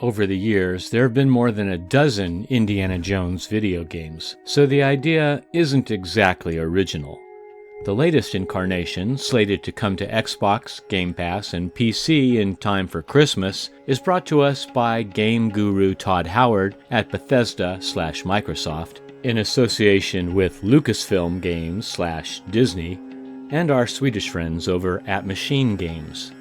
Over the years, there have been more than a dozen Indiana Jones video games, so the idea isn't exactly original. The latest incarnation, slated to come to Xbox, Game Pass, and PC in time for Christmas, is brought to us by game guru Todd Howard at Bethesda/Microsoft, in association with Lucasfilm Games/Disney, and our Swedish friends over at Machine Games.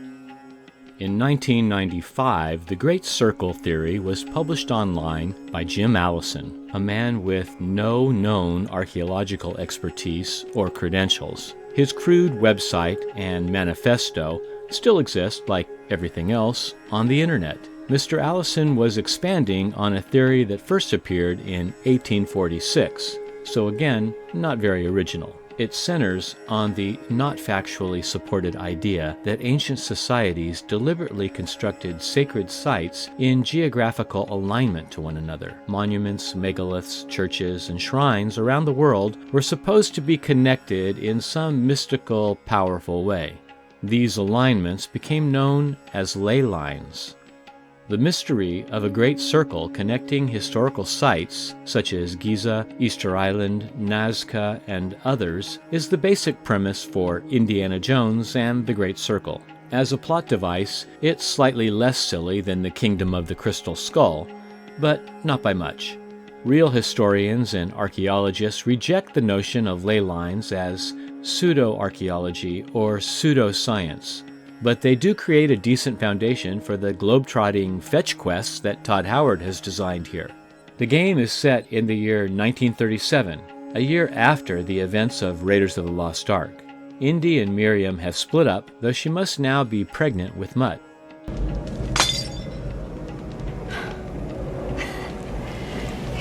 In 1995, the Great Circle Theory was published online by Jim Allison, a man with no known archaeological expertise or credentials. His crude website and manifesto still exist, like everything else, on the internet. Mr. Allison was expanding on a theory that first appeared in 1846, so again, not very original. It centers on the not factually supported idea that ancient societies deliberately constructed sacred sites in geographical alignment to one another. Monuments, megaliths, churches, and shrines around the world were supposed to be connected in some mystical, powerful way. These alignments became known as ley lines. The mystery of a great circle connecting historical sites, such as Giza, Easter Island, Nazca, and others, is the basic premise for Indiana Jones and the Great Circle. As a plot device, it's slightly less silly than the Kingdom of the Crystal Skull, but not by much. Real historians and archaeologists reject the notion of ley lines as pseudo-archaeology or pseudoscience, but they do create a decent foundation for the globe-trotting fetch quests that Todd Howard has designed here. The game is set in the year 1937, a year after the events of Raiders of the Lost Ark. Indy and Miriam have split up, though she must now be pregnant with Mutt.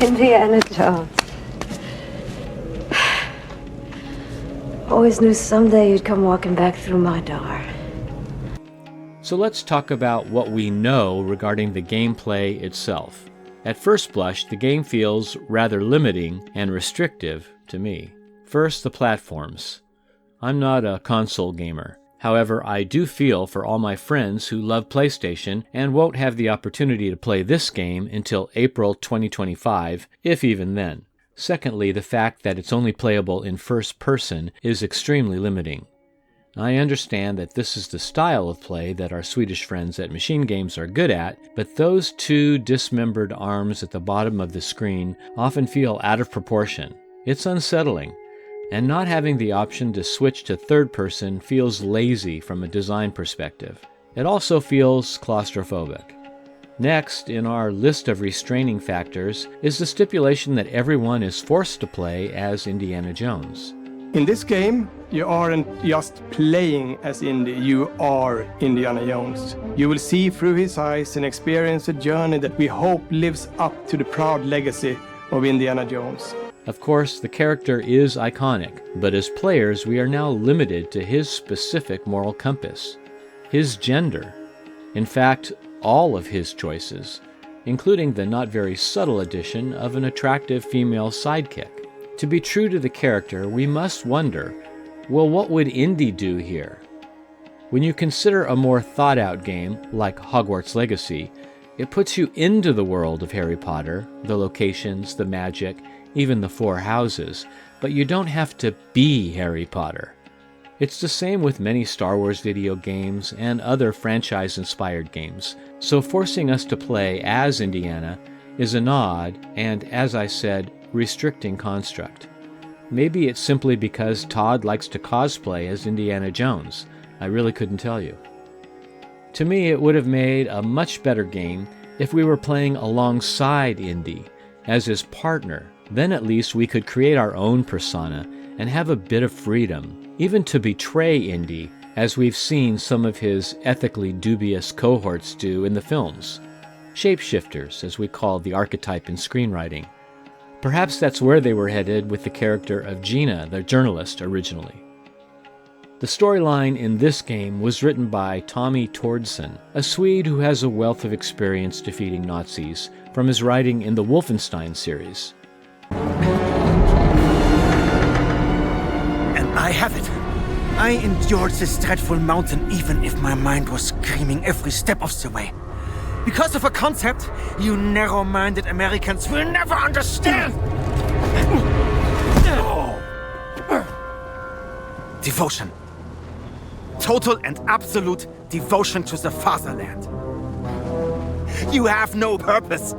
Indiana Jones. Always knew someday you'd come walking back through my door. So let's talk about what we know regarding the gameplay itself. At first blush, the game feels rather limiting and restrictive to me. First, the platforms. I'm not a console gamer. However, I do feel for all my friends who love PlayStation and won't have the opportunity to play this game until April 2025, if even then. Secondly, the fact that it's only playable in first person is extremely limiting. I understand that this is the style of play that our Swedish friends at Machine Games are good at, but those two dismembered arms at the bottom of the screen often feel out of proportion. It's unsettling, and not having the option to switch to third person feels lazy from a design perspective. It also feels claustrophobic. Next, in our list of restraining factors, is the stipulation that everyone is forced to play as Indiana Jones. In this game, you aren't just playing as Indy, you are Indiana Jones. You will see through his eyes and experience a journey that we hope lives up to the proud legacy of Indiana Jones. Of course, the character is iconic, but as players we are now limited to his specific moral compass, his gender. In fact, all of his choices, including the not very subtle addition of an attractive female sidekick. To be true to the character, we must wonder, well, what would Indy do here? When you consider a more thought-out game, like Hogwarts Legacy, it puts you into the world of Harry Potter, the locations, the magic, even the four houses, but you don't have to be Harry Potter. It's the same with many Star Wars video games and other franchise-inspired games, so forcing us to play as Indiana is an odd and, as I said, restricting construct. Maybe it's simply because Todd likes to cosplay as Indiana Jones. I really couldn't tell you. To me, it would have made a much better game if we were playing alongside Indy, as his partner. Then at least we could create our own persona and have a bit of freedom, even to betray Indy, as we've seen some of his ethically dubious cohorts do in the films. Shapeshifters, as we call the archetype in screenwriting. Perhaps that's where they were headed with the character of Gina, the journalist, originally. The storyline in this game was written by Tommy Tordson, a Swede who has a wealth of experience defeating Nazis from his writing in the Wolfenstein series. And I have it. I endured this dreadful mountain even if my mind was screaming every step of the way. Because of a concept you narrow-minded Americans will never understand! Devotion. Total and absolute devotion to the fatherland. You have no purpose.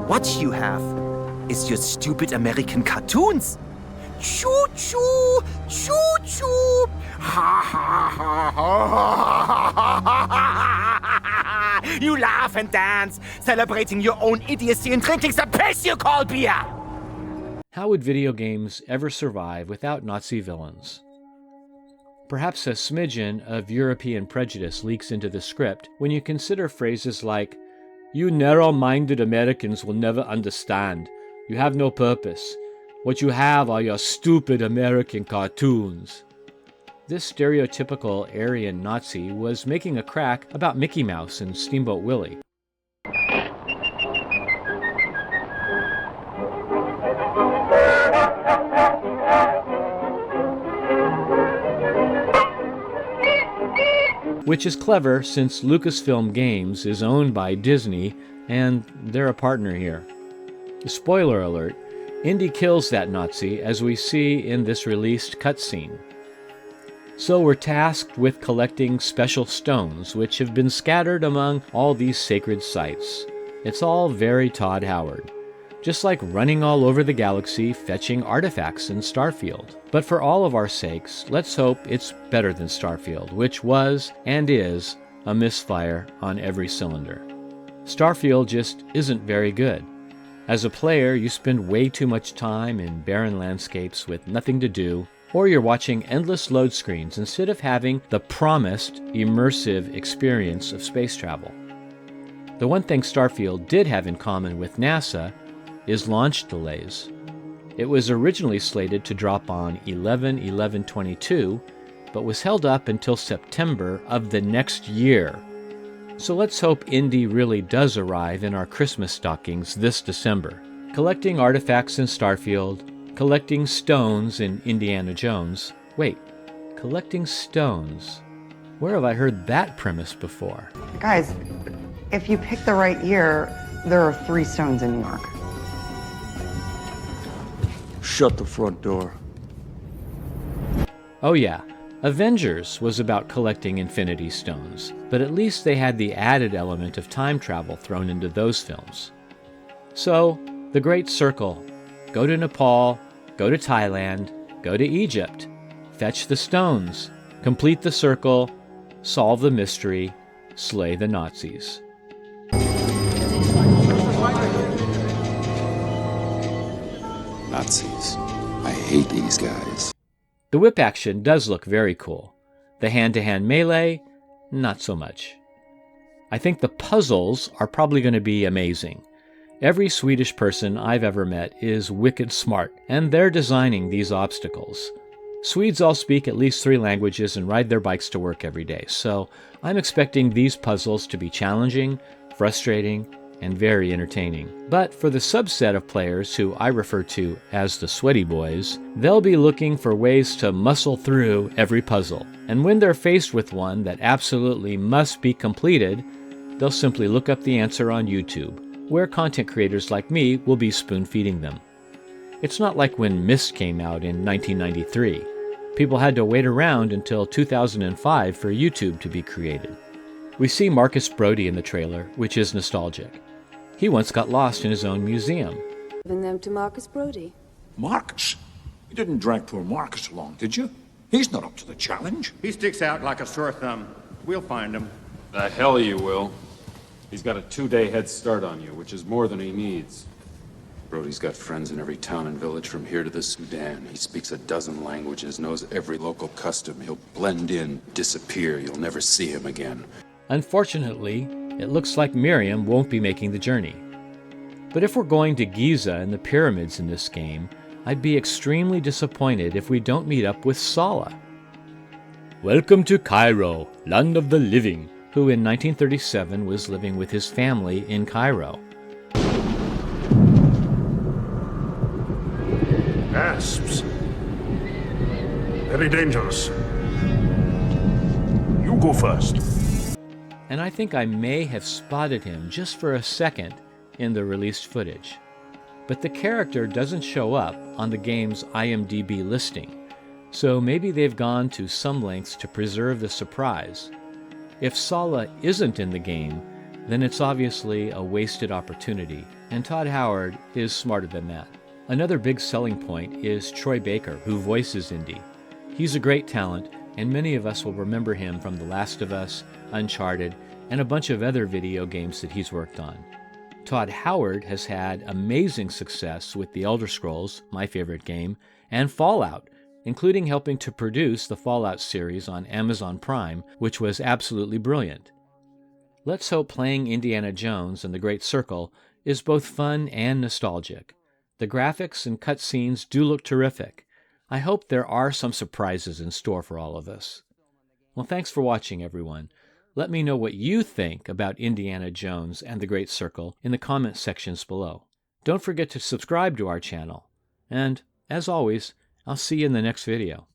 What you have is your stupid American cartoons. Choo-choo, choo-choo. Ha ha ha ha ha. You laugh and dance, celebrating your own idiocy and drinking the piss you call beer. How would video games ever survive without Nazi villains? Perhaps a smidgen of European prejudice leaks into the script when you consider phrases like, "You narrow-minded Americans will never understand. You have no purpose. What you have are your stupid American cartoons." This stereotypical Aryan Nazi was making a crack about Mickey Mouse and Steamboat Willie. Which is clever since Lucasfilm Games is owned by Disney and they're a partner here. Spoiler alert, Indy kills that Nazi as we see in this released cutscene. So we're tasked with collecting special stones which have been scattered among all these sacred sites. It's all very Todd Howard. Just like running all over the galaxy fetching artifacts in Starfield. But for all of our sakes, let's hope it's better than Starfield, which was, and is, a misfire on every cylinder. Starfield just isn't very good. As a player, you spend way too much time in barren landscapes with nothing to do, or you're watching endless load screens instead of having the promised, immersive experience of space travel. The one thing Starfield did have in common with NASA is launch delays. It was originally slated to drop on 11/11/22, but was held up until September of the next year. So let's hope Indy really does arrive in our Christmas stockings this December. Collecting artifacts in Starfield, collecting stones in Indiana Jones. Wait, collecting stones. Where have I heard that premise before? Guys, if you pick the right year, there are 3 stones in New York. Shut the front door. Oh yeah, Avengers was about collecting Infinity Stones, but at least they had the added element of time travel thrown into those films. So, the Great Circle. Go to Nepal, go to Thailand, go to Egypt, fetch the stones, complete the circle, solve the mystery, slay the Nazis. Nazis. I hate these guys. The whip action does look very cool. The hand-to-hand melee, not so much. I think the puzzles are probably going to be amazing. Every Swedish person I've ever met is wicked smart, and they're designing these obstacles. Swedes all speak at least 3 languages and ride their bikes to work every day, so I'm expecting these puzzles to be challenging, frustrating, and very entertaining. But for the subset of players who I refer to as the sweaty boys, they'll be looking for ways to muscle through every puzzle. And when they're faced with one that absolutely must be completed, they'll simply look up the answer on YouTube, where content creators like me will be spoon-feeding them. It's not like when Myst came out in 1993. People had to wait around until 2005 for YouTube to be created. We see Marcus Brody in the trailer, which is nostalgic. He once got lost in his own museum. Giving them to Marcus Brody. Marcus? You didn't drag poor Marcus along, did you? He's not up to the challenge. He sticks out like a sore thumb. We'll find him. The hell you will. He's got a 2-day head start on you, which is more than he needs. Brody's got friends in every town and village from here to the Sudan. He speaks a dozen languages, knows every local custom. He'll blend in, disappear. You'll never see him again. Unfortunately, it looks like Miriam won't be making the journey. But if we're going to Giza and the pyramids in this game, I'd be extremely disappointed if we don't meet up with Sala. Welcome to Cairo, land of the living, who in 1937 was living with his family in Cairo. Asps. Very dangerous. You go first. and I think I may have spotted him just for a second in the released footage. But the character doesn't show up on the game's IMDb listing, so maybe they've gone to some lengths to preserve the surprise. If Sallah isn't in the game, then it's obviously a wasted opportunity, and Todd Howard is smarter than that. Another big selling point is Troy Baker, who voices Indy. He's a great talent, and many of us will remember him from The Last of Us, Uncharted, and a bunch of other video games that he's worked on. Todd Howard has had amazing success with The Elder Scrolls, my favorite game, and Fallout, including helping to produce the Fallout series on Amazon Prime, which was absolutely brilliant. Let's hope playing Indiana Jones and the Great Circle is both fun and nostalgic. The graphics and cutscenes do look terrific. I hope there are some surprises in store for all of us. Well, thanks for watching, everyone. Let me know what you think about Indiana Jones and the Great Circle in the comment sections below. Don't forget to subscribe to our channel. And, as always, I'll see you in the next video.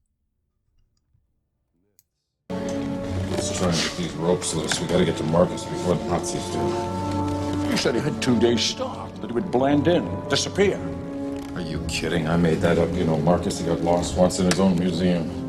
Let's try and get these ropes loose. We gotta get to Marcus before the Nazis do. You said he had 2 days stock, that he would blend in, disappear. Are you kidding? I made that up. You know, Marcus, he got lost once in his own museum.